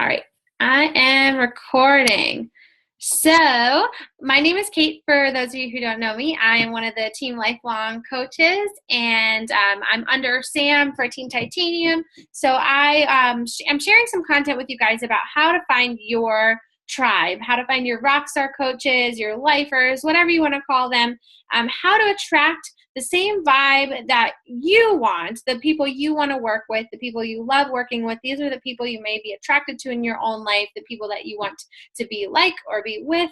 All right, I am recording. So, my name is Kate. For those of you who don't know me, I am one of the Team Lifelong coaches, and I'm under Sam for Team Titanium. So, I am sharing some content with you guys about how to find your tribe, how to find your rockstar coaches, your lifers, whatever you want to call them, how to attract the same vibe that you want, the people you want to work with, the people you love working with. These are the people you may be attracted to in your own life, the people that you want to be like or be with.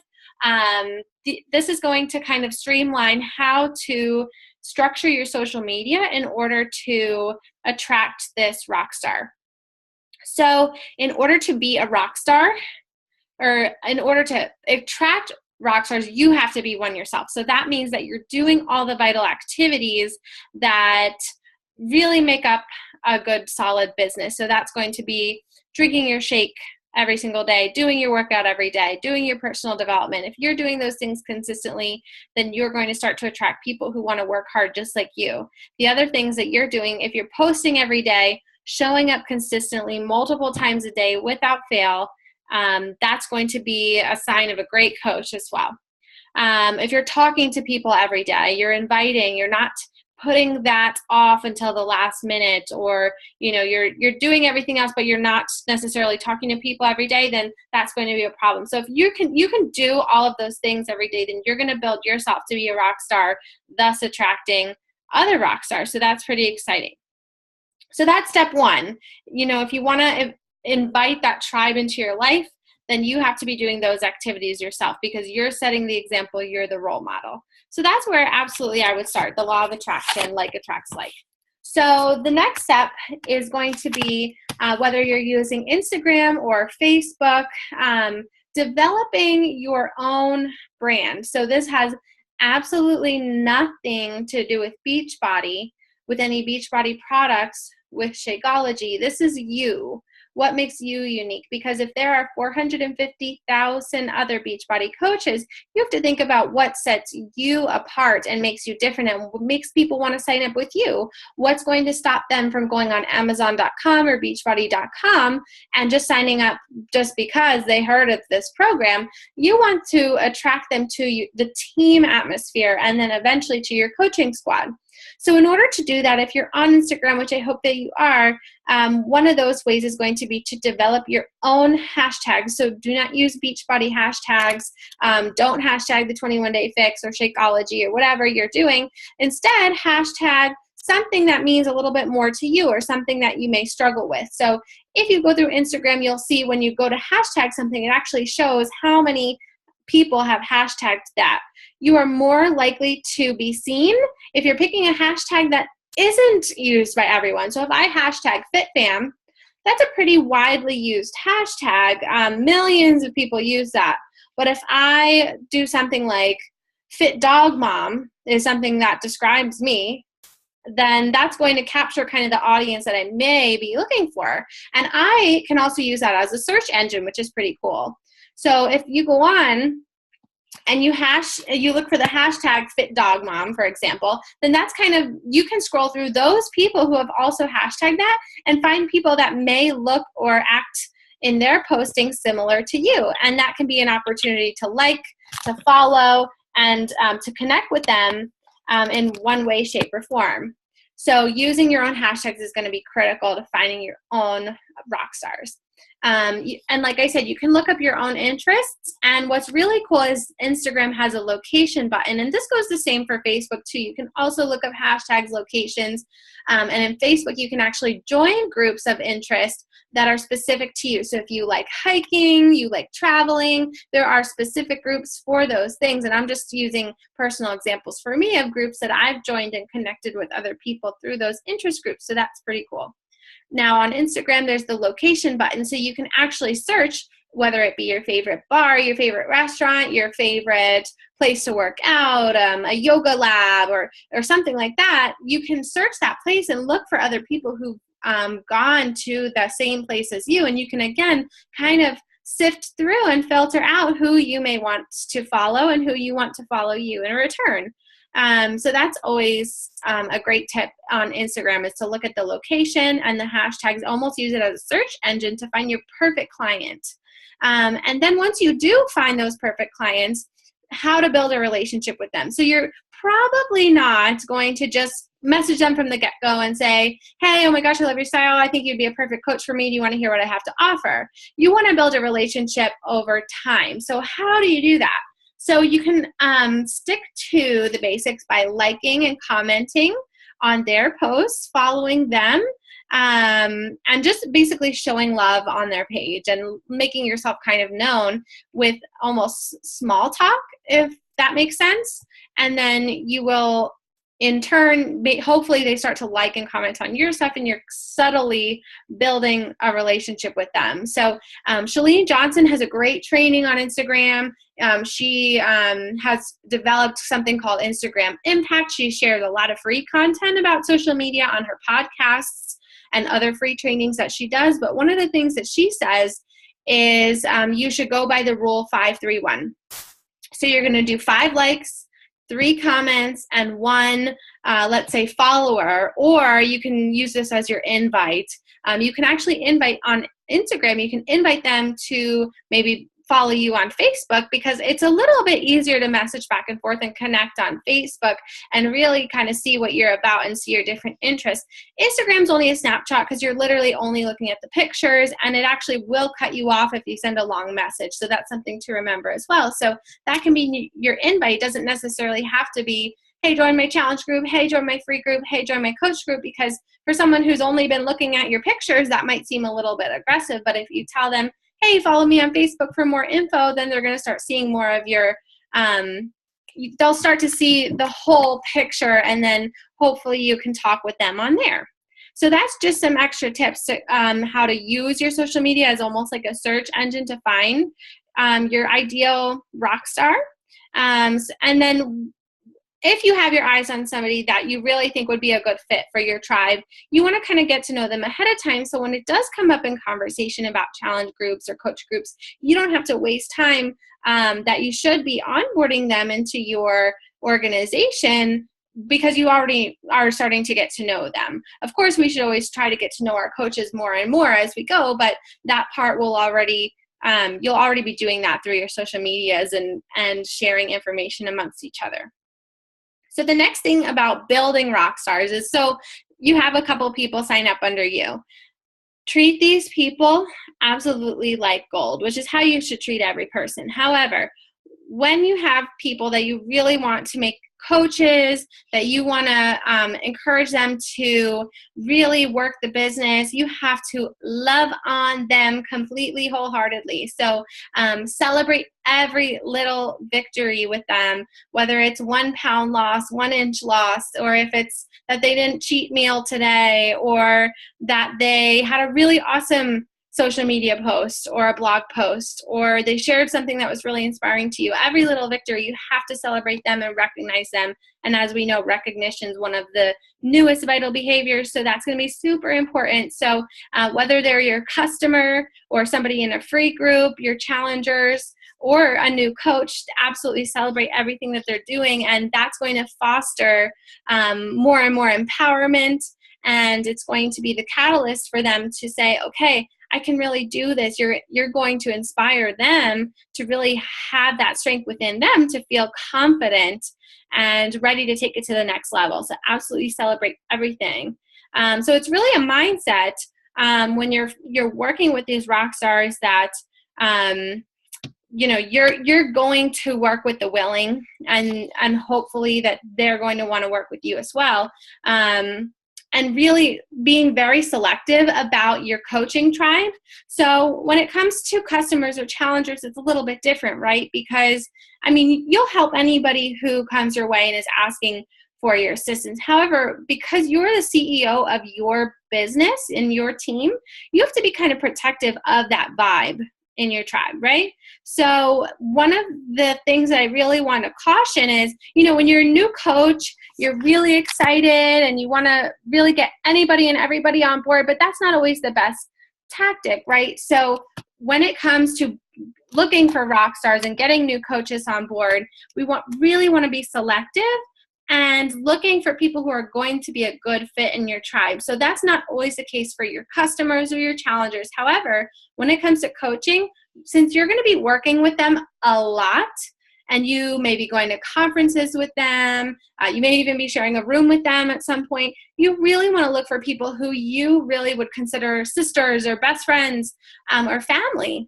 This is going to kind of streamline how to structure your social media in order to attract this rock star. So in order to be a rock star, or in order to attract rock stars, you have to be one yourself. So that means that you're doing all the vital activities that really make up a good, solid business. So that's going to be drinking your shake every single day, doing your workout every day, doing your personal development. If you're doing those things consistently, then you're going to start to attract people who want to work hard just like you. The other things that you're doing, if you're posting every day, showing up consistently multiple times a day without fail, that's going to be a sign of a great coach as well. If you're talking to people every day, you're inviting, you're not putting that off until the last minute, or you're doing everything else, but you're not necessarily talking to people every day, then that's going to be a problem. So if you can do all of those things every day, then you're going to build yourself to be a rock star, thus attracting other rock stars. So that's pretty exciting. So that's step one. If you want to invite that tribe into your life, then you have to be doing those activities yourself, because you're setting the example, you're the role model. So that's where absolutely I would start, the law of attraction, like attracts like. So the next step is going to be whether you're using Instagram or Facebook, developing your own brand. So this has absolutely nothing to do with Beachbody, with any Beachbody products, with Shakeology. This is you. What makes you unique? Because if there are 450,000 other Beachbody coaches, you have to think about what sets you apart and makes you different and what makes people want to sign up with you. What's going to stop them from going on Amazon.com or Beachbody.com and just signing up just because they heard of this program? You want to attract them to the team atmosphere and then eventually to your coaching squad. So in order to do that, if you're on Instagram, which I hope that you are, one of those ways is going to be to develop your own hashtags. So do not use Beachbody hashtags. Don't hashtag the 21-day fix or Shakeology or whatever you're doing. Instead, hashtag something that means a little bit more to you or something that you may struggle with. So if you go through Instagram, you'll see when you go to hashtag something, it actually shows how many people have hashtagged that. You are more likely to be seen if you're picking a hashtag that isn't used by everyone. So if I hashtag FitFam, that's a pretty widely used hashtag. Millions of people use that. But if I do something like Fit Dog Mom is something that describes me, then that's going to capture kind of the audience that I may be looking for. And I can also use that as a search engine, which is pretty cool. So if you go on and you look for the hashtag Fit Dog Mom, for example, then that's kind of, you can scroll through those people who have also hashtagged that and find people that may look or act in their posting similar to you. And that can be an opportunity to like, to follow, and to connect with them in one way, shape, or form. So using your own hashtags is going to be critical to finding your own rock stars. And like I said, you can look up your own interests. And what's really cool is Instagram has a location button. And this goes the same for Facebook too. You can also look up hashtags, locations. And in Facebook, you can actually join groups of interest that are specific to you. So if you like hiking, you like traveling, there are specific groups for those things. And I'm just using personal examples for me of groups that I've joined and connected with other people through those interest groups. So that's pretty cool. Now on Instagram, there's the location button, so you can actually search whether it be your favorite bar, your favorite restaurant, your favorite place to work out, a yoga lab, or something like that. You can search that place and look for other people who've gone to the same place as you, and you can, again, kind of sift through and filter out who you may want to follow and who you want to follow you in return. So that's always a great tip on Instagram, is to look at the location and the hashtags, almost use it as a search engine to find your perfect client. And then once you do find those perfect clients, how to build a relationship with them. So you're probably not going to just message them from the get-go and say, hey, oh my gosh, I love your style. I think you'd be a perfect coach for me. Do you want to hear what I have to offer? You want to build a relationship over time. So how do you do that? So you can stick to the basics by liking and commenting on their posts, following them, and just basically showing love on their page and making yourself kind of known with almost small talk, if that makes sense. And then you will, in turn, hopefully they start to like and comment on your stuff, and you're subtly building a relationship with them. So Chalene Johnson has a great training on Instagram. She has developed something called Instagram Impact. She shares a lot of free content about social media on her podcasts and other free trainings that she does. But one of the things that she says is you should go by the rule 5-3-1. So you're going to do 5 likes, 3 comments, and 1, let's say, follower, or you can use this as your invite. You can actually invite on Instagram. You can invite them to maybe follow you on Facebook, because it's a little bit easier to message back and forth and connect on Facebook and really kind of see what you're about and see your different interests. Instagram's only a snapshot because you're literally only looking at the pictures, and it actually will cut you off if you send a long message. So that's something to remember as well. So that can be your invite. It doesn't necessarily have to be, hey, join my challenge group, hey, join my free group, hey, join my coach group, because for someone who's only been looking at your pictures, that might seem a little bit aggressive. But if you tell them, hey, follow me on Facebook for more info, then they're going to start seeing more of your, they'll start to see the whole picture, and then hopefully you can talk with them on there. So that's just some extra tips to how to use your social media as almost like a search engine to find your ideal rock star. And then if you have your eyes on somebody that you really think would be a good fit for your tribe, you want to kind of get to know them ahead of time. So when it does come up in conversation about challenge groups or coach groups, you don't have to waste time that you should be onboarding them into your organization, because you already are starting to get to know them. Of course, we should always try to get to know our coaches more and more as we go, but that part will already, you'll already be doing that through your social medias and sharing information amongst each other. So the next thing about building rock stars is, so you have a couple people sign up under you. Treat these people absolutely like gold, which is how you should treat every person. However, when you have people that you really want to make coaches, that you want to encourage them to really work the business, you have to love on them completely, wholeheartedly. So celebrate every little victory with them, whether it's 1 pound loss, 1 inch loss, or if it's that they didn't cheat meal today, or that they had a really awesome social media post or a blog post, or they shared something that was really inspiring to you. Every little victory, you have to celebrate them and recognize them. And as we know, recognition is one of the newest vital behaviors, so that's going to be super important. So whether they're your customer or somebody in a free group, your challengers, or a new coach, absolutely celebrate everything that they're doing, and that's going to foster more and more empowerment, and it's going to be the catalyst for them to say, okay, I can really do this. You're going to inspire them to really have that strength within them to feel confident and ready to take it to the next level. So absolutely celebrate everything. So it's really a mindset when you're working with these rock stars that you're going to work with the willing, and hopefully that they're going to want to work with you as well. And really being very selective about your coaching tribe. So when it comes to customers or challengers, it's a little bit different, right? Because, you'll help anybody who comes your way and is asking for your assistance. However, because you're the CEO of your business and your team, you have to be kind of protective of that vibe in your tribe, right? So one of the things that I really want to caution is, when you're a new coach, you're really excited and you want to really get anybody and everybody on board, but that's not always the best tactic, right? So when it comes to looking for rock stars and getting new coaches on board, we really want to be selective and looking for people who are going to be a good fit in your tribe. So that's not always the case for your customers or your challengers. However, when it comes to coaching, since you're going to be working with them a lot, and you may be going to conferences with them, you may even be sharing a room with them at some point, you really want to look for people who you really would consider sisters or best friends or family.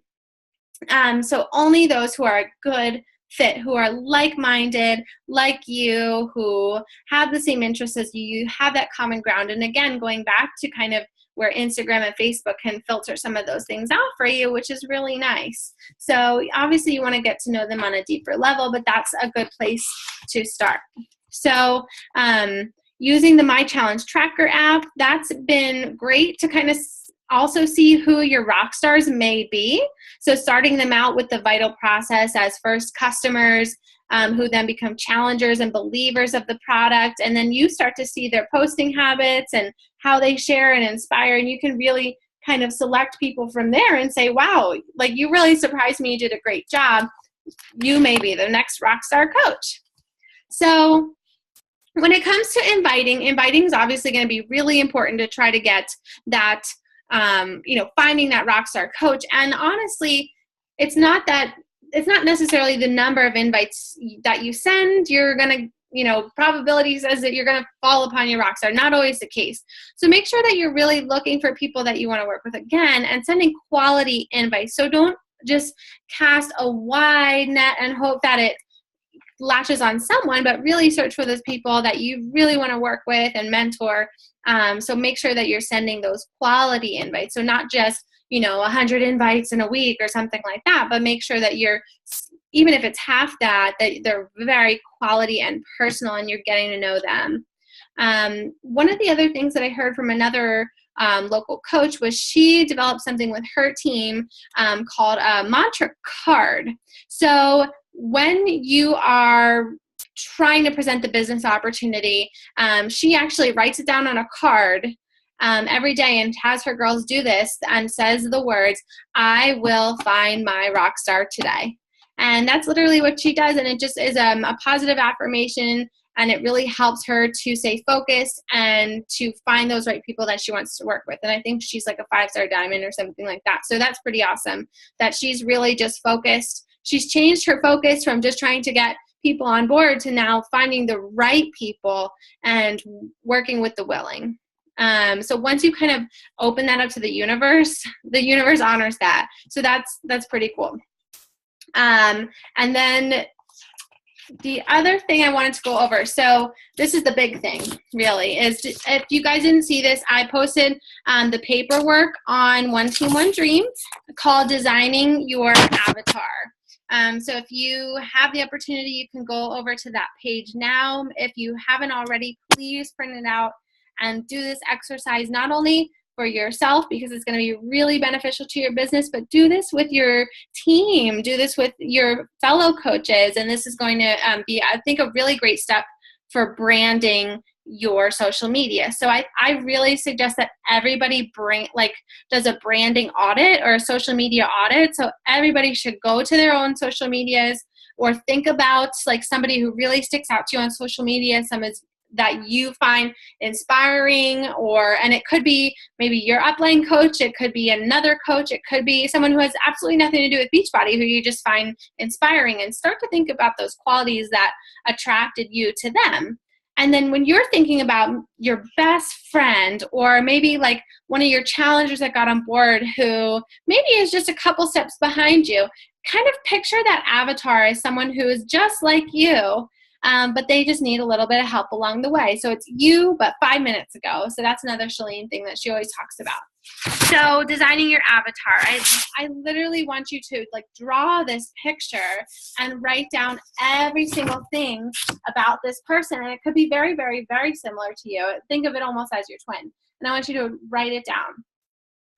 So only those who are a good fit, who are like-minded, like you, who have the same interests as you, have that common ground. And again, going back to kind of where Instagram and Facebook can filter some of those things out for you, which is really nice. So obviously you want to get to know them on a deeper level, but that's a good place to start. So using the My Challenge Tracker app, that's been great to kind of also see who your rock stars may be. So starting them out with the vital process as first customers, who then become challengers and believers of the product. And then you start to see their posting habits and how they share and inspire. And you can really kind of select people from there and say, wow, like you really surprised me. You did a great job. You may be the next rockstar coach. So when it comes to inviting is obviously going to be really important to try to get that, finding that rockstar coach. And honestly, it's not necessarily the number of invites that you send. You're going to, probability says that you're going to fall upon your rockstar. Not always the case. So make sure that you're really looking for people that you want to work with again and sending quality invites. So don't just cast a wide net and hope that it latches on someone, but really search for those people that you really want to work with and mentor. So make sure that you're sending those quality invites. So not just 100 invites in a week or something like that, but make sure that you're, even if it's half that they're very quality and personal and you're getting to know them. One of the other things that I heard from another local coach was she developed something with her team called a mantra card. So when you are trying to present the business opportunity, she actually writes it down on a card every day and has her girls do this and says the words, "I will find my rock star today." And that's literally what she does. And it just is a positive affirmation. And it really helps her to stay focused and to find those right people that she wants to work with. And I think she's like a 5-star diamond or something like that. So that's pretty awesome that she's really just focused. She's changed her focus from just trying to get people on board to now finding the right people and working with the willing. So once you kind of open that up to the universe honors that. So that's pretty cool. And then the other thing I wanted to go over, so this is the big thing, really, is if you guys didn't see this, I posted the paperwork on One Team, One Dream called Designing Your Avatar. So if you have the opportunity, you can go over to that page now. If you haven't already, please print it out and do this exercise, not only for yourself, because it's going to be really beneficial to your business, but do this with your team, do this with your fellow coaches. And this is going to be, I think, a really great step for branding your social media. So I really suggest that everybody does a branding audit or a social media audit. So everybody should go to their own social medias or think about like somebody who really sticks out to you on social media, that you find inspiring, and it could be maybe your upline coach, it could be another coach, it could be someone who has absolutely nothing to do with Beachbody who you just find inspiring, and start to think about those qualities that attracted you to them. And then when you're thinking about your best friend or maybe like one of your challengers that got on board who maybe is just a couple steps behind you, kind of picture that avatar as someone who is just like you, but they just need a little bit of help along the way. So it's you, but 5 minutes ago. So that's another Shalene thing that she always talks about. So designing your avatar. I literally want you to like draw this picture and write down every single thing about this person. And it could be very, very, very similar to you. Think of it almost as your twin. And I want you to write it down.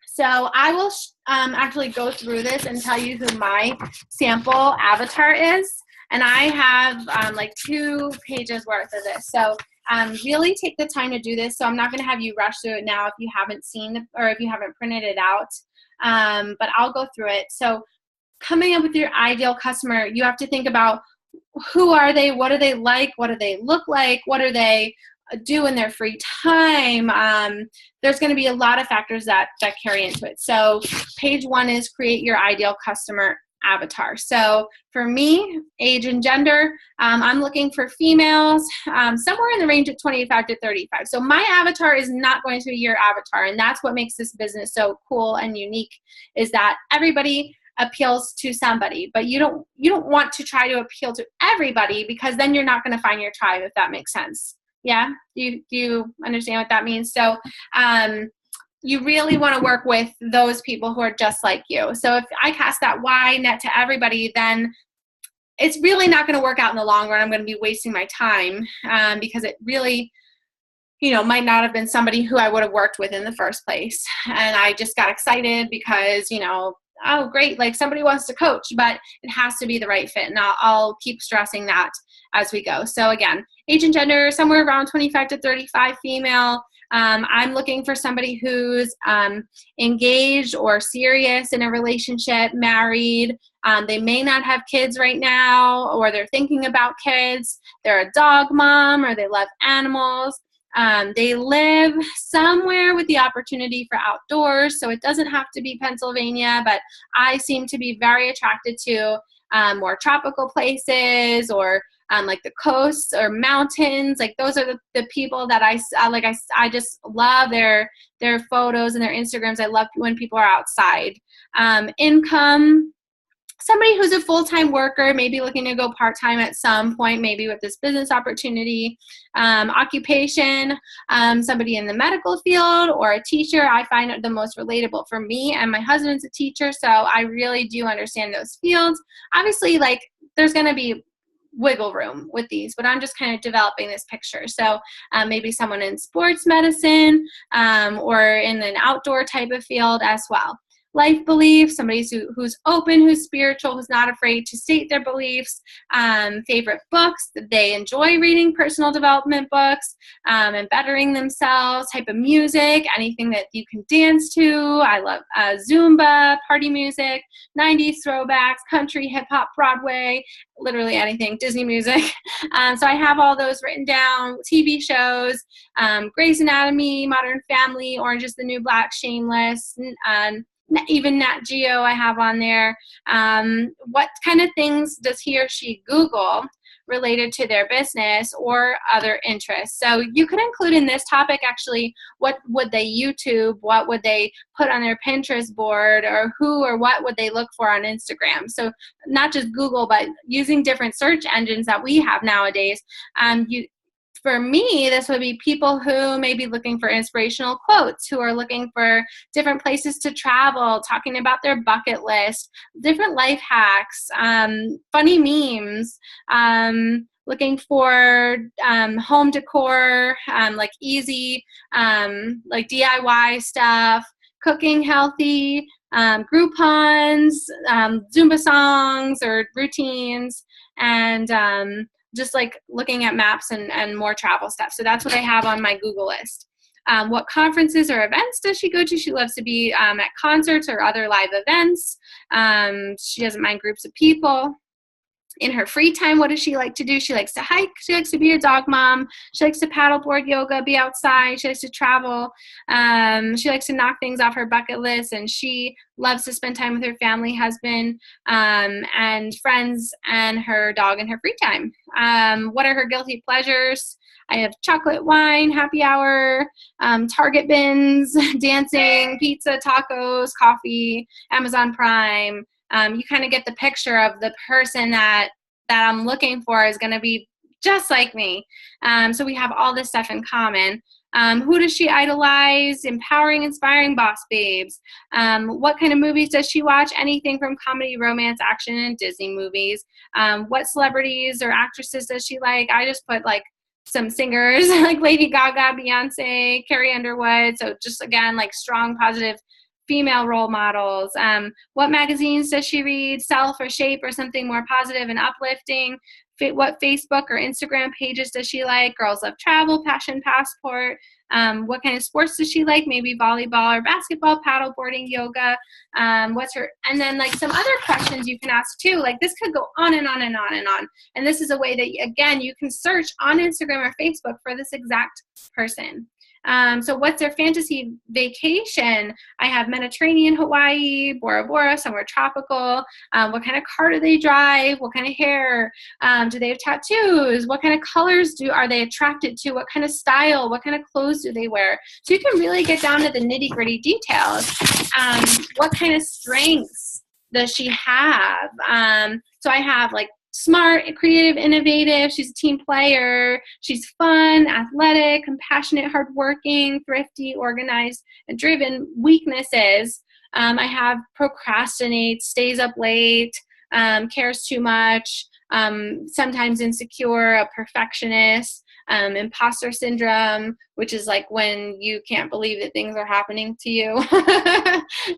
So I will actually go through this and tell you who my sample avatar is. And I have like 2 pages worth of this. So really take the time to do this. So I'm not going to have you rush through it now if you haven't seen or if you haven't printed it out. But I'll go through it. So coming up with your ideal customer, you have to think about who are they? What do they like? What do they look like? What do they do in their free time? There's going to be a lot of factors that carry into it. So page 1 is create your ideal customer avatar. So for me, age and gender, I'm looking for females somewhere in the range of 25 to 35. So my avatar is not going to be your avatar, and that's what makes this business so cool and unique, is that everybody appeals to somebody, but you don't want to try to appeal to everybody, because then you're not going to find your tribe, if that makes sense. Yeah, do you understand what that means? So you really want to work with those people who are just like you. So if I cast that wide net to everybody, then it's really not going to work out in the long run. I'm going to be wasting my time because it really, might not have been somebody who I would have worked with in the first place. And I just got excited because, oh, great, like somebody wants to coach, but it has to be the right fit. And I'll keep stressing that as we go. So again, age and gender, somewhere around 25 to 35 female. I'm looking for somebody who's engaged or serious in a relationship, married. They may not have kids right now, or they're thinking about kids. They're a dog mom, or they love animals. They live somewhere with the opportunity for outdoors, so it doesn't have to be Pennsylvania, but I seem to be very attracted to more tropical places, or like the coasts or mountains. Like those are the people that I just love their photos and their Instagrams. I love when people are outside. Income, somebody who's a full-time worker, maybe looking to go part-time at some point, maybe with this business opportunity. Occupation, somebody in the medical field or a teacher. I find it the most relatable for me, and my husband's a teacher, so I really do understand those fields. Obviously, like, there's going to be wiggle room with these, but I'm just kind of developing this picture. So maybe someone in sports medicine or in an outdoor type of field as well. Life beliefs, somebody who's open, who's spiritual, who's not afraid to state their beliefs. Favorite books, they enjoy reading personal development books and bettering themselves. Type of music, anything that you can dance to. I love Zumba, party music, 90s throwbacks, country, hip hop, Broadway, literally anything, Disney music. So I have all those written down. TV shows, Grey's Anatomy, Modern Family, Orange is the New Black, Shameless, even Nat Geo I have on there. What kind of things does he or she Google related to their business or other interests? So you could include in this topic, actually, what would they YouTube, what would they put on their Pinterest board, or who or what would they look for on Instagram? So not just Google, but using different search engines that we have nowadays. For me, this would be people who may be looking for inspirational quotes, who are looking for different places to travel, talking about their bucket list, different life hacks, funny memes, looking for home decor, like easy, like DIY stuff, cooking healthy, Groupons, Zumba songs or routines, and just like looking at maps and more travel stuff. So that's what I have on my Google list. What conferences or events does she go to? She loves to be at concerts or other live events. She doesn't mind groups of people. In her free time, what does she like to do? She likes to hike. She likes to be a dog mom. She likes to paddleboard yoga, be outside. She likes to travel. She likes to knock things off her bucket list, and she loves to spend time with her family, husband, and friends, and her dog in her free time. What are her guilty pleasures? I have chocolate, wine, happy hour, Target bins, dancing, pizza, tacos, coffee, Amazon Prime. You kind of get the picture of the person that I'm looking for is going to be just like me. So we have all this stuff in common. Who does she idolize? Empowering, inspiring boss babes. What kind of movies does she watch? Anything from comedy, romance, action, and Disney movies. What celebrities or actresses does she like? I just put like some singers like Lady Gaga, Beyonce, Carrie Underwood. So just, again, like strong, positive female role models. What magazines does she read? Self or Shape, or something more positive and uplifting? What Facebook or Instagram pages does she like? Girls Love Travel, Passion Passport, What kind of sports does she like? Maybe volleyball or basketball, paddleboarding, yoga. What's her, and then like some other questions you can ask too. Like this could go on and on and on and on. And this is a way that, again, you can search on Instagram or Facebook for this exact person. So what's their fantasy vacation? I have Mediterranean, Hawaii, Bora Bora, somewhere tropical. What kind of car do they drive? What kind of hair? Do they have tattoos? What kind of colors are they attracted to? What kind of style? What kind of clothes do they wear? So you can really get down to the nitty-gritty details. What kind of strengths does she have? So I have like smart, creative, innovative. She's a team player. She's fun, athletic, compassionate, hardworking, thrifty, organized, and driven. Weaknesses. I have procrastinates, stays up late, cares too much, sometimes insecure, a perfectionist, imposter syndrome, which is like when you can't believe that things are happening to you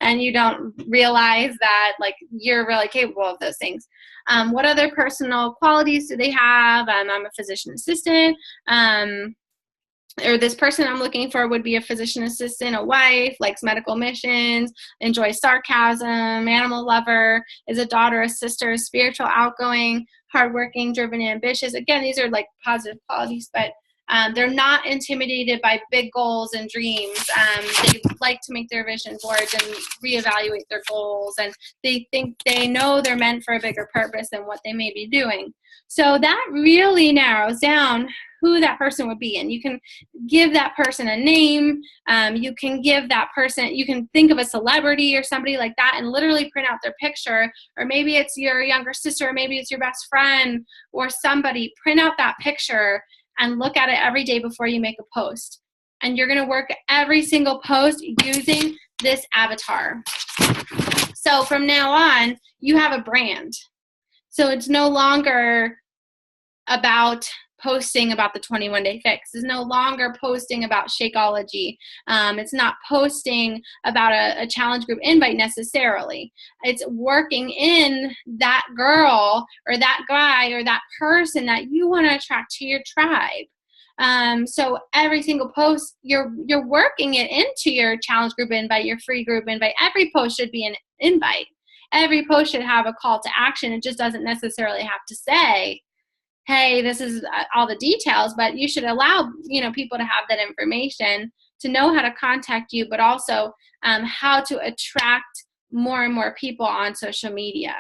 and you don't realize that like you're really capable of those things. What other personal qualities do they have? I'm a physician assistant. Or this person I'm looking for would be a physician assistant, a wife, likes medical missions, enjoys sarcasm, animal lover, is a daughter, a sister, spiritual, outgoing, hardworking, driven, ambitious. Again, these are like positive qualities, but they're not intimidated by big goals and dreams. They like to make their vision boards and reevaluate their goals, and they know they're meant for a bigger purpose than what they may be doing. So that really narrows down who that person would be. And you can give that person a name. You can give that person, you can think of a celebrity or somebody like that and literally print out their picture. Or maybe it's your younger sister, or maybe it's your best friend or somebody. Print out that picture and look at it every day before you make a post. And you're going to work every single post using this avatar. So from now on, you have a brand. So it's no longer about posting about the 21-day fix. It's no longer posting about Shakeology. It's not posting about a challenge group invite necessarily. It's working in that girl or that guy or that person that you want to attract to your tribe. So every single post, you're working it into your challenge group invite, your free group invite. Every post should be an invite. Every post should have a call to action. It just doesn't necessarily have to say, hey, this is all the details, but you should allow, people to have that information to know how to contact you, but also how to attract more and more people on social media.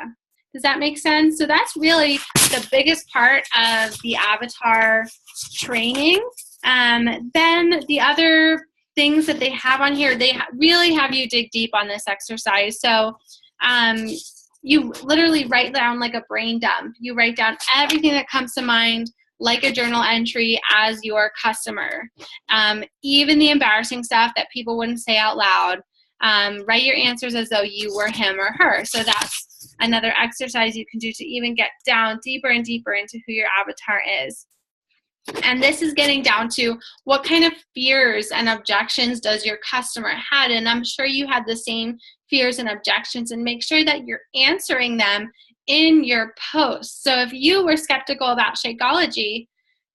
Does that make sense? So that's really the biggest part of the avatar training. Then the other things that they have on here, they really have you dig deep on this exercise. So you literally write down like a brain dump. You write down everything that comes to mind like a journal entry as your customer. Even the embarrassing stuff that people wouldn't say out loud. Write your answers as though you were him or her. So that's another exercise you can do to even get down deeper and deeper into who your avatar is. And this is getting down to what kind of fears and objections does your customer have. And I'm sure you had the same fears and objections, and make sure that you're answering them in your post. So if you were skeptical about Shakeology,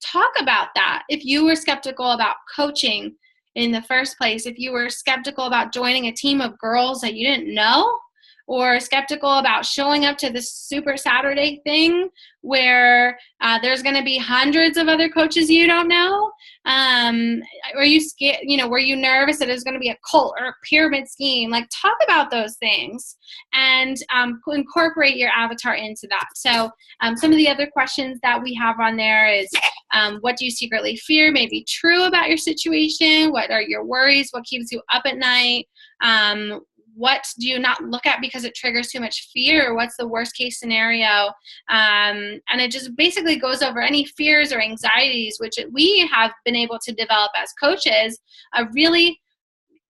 talk about that. If you were skeptical about coaching in the first place, if you were skeptical about joining a team of girls that you didn't know, or skeptical about showing up to this Super Saturday thing where there's going to be hundreds of other coaches you don't know? Were you scared? Were you nervous that it's going to be a cult or a pyramid scheme? Like, talk about those things and incorporate your avatar into that. So some of the other questions that we have on there is, what do you secretly fear may be true about your situation? What are your worries? What keeps you up at night? What do you not look at because it triggers too much fear? What's the worst case scenario? And it just basically goes over any fears or anxieties, which we have been able to develop as coaches, a really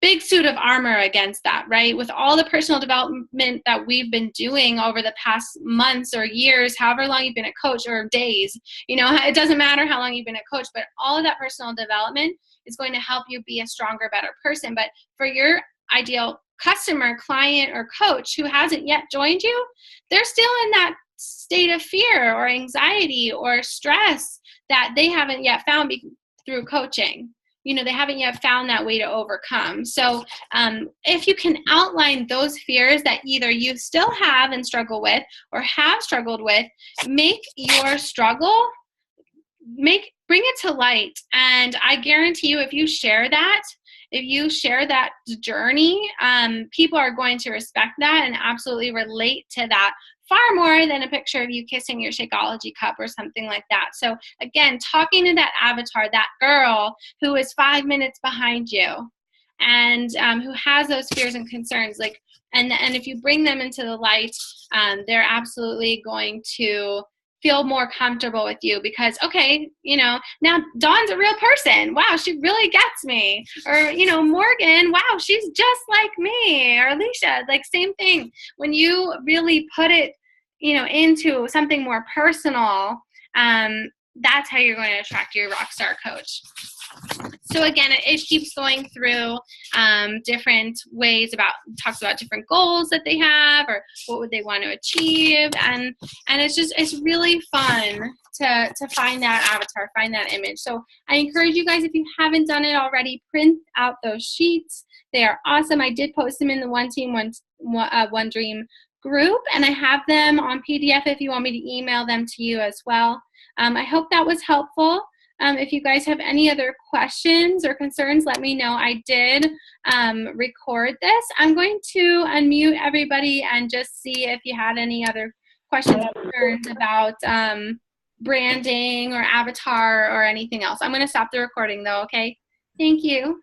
big suit of armor against that, right? With all the personal development that we've been doing over the past months or years, however long you've been a coach, or days, it doesn't matter how long you've been a coach, but all of that personal development is going to help you be a stronger, better person. But for your ideal customer, client, or coach who hasn't yet joined you, they're still in that state of fear or anxiety or stress that they haven't yet found through coaching. you know, they haven't yet found that way to overcome. So if you can outline those fears that either you still have and struggle with or have struggled with, make your struggle, bring it to light. And I guarantee you, if you share that journey, people are going to respect that and absolutely relate to that far more than a picture of you kissing your Shakeology cup or something like that. So again, talking to that avatar, that girl who is 5 minutes behind you and who has those fears and concerns, like, and if you bring them into the light, they're absolutely going to feel more comfortable with you because, okay, you know, now Dawn's a real person. Wow, she really gets me. Or, you know, Morgan, wow, she's just like me. Or Alicia, like same thing. When you really put it, you know, into something more personal, that's how you're going to attract your rockstar coach. So again, it keeps going through different ways talks about different goals that they have or what would they want to achieve. And it's really fun to find that avatar, find that image. So I encourage you guys, if you haven't done it already, print out those sheets. They are awesome. I did post them in the One Team, One Dream group, and I have them on PDF if you want me to email them to you as well. I hope that was helpful. If you guys have any other questions or concerns, let me know. I did record this. I'm going to unmute everybody and just see if you had any other questions or concerns about branding or avatar or anything else. I'm going to stop the recording though, okay? Thank you.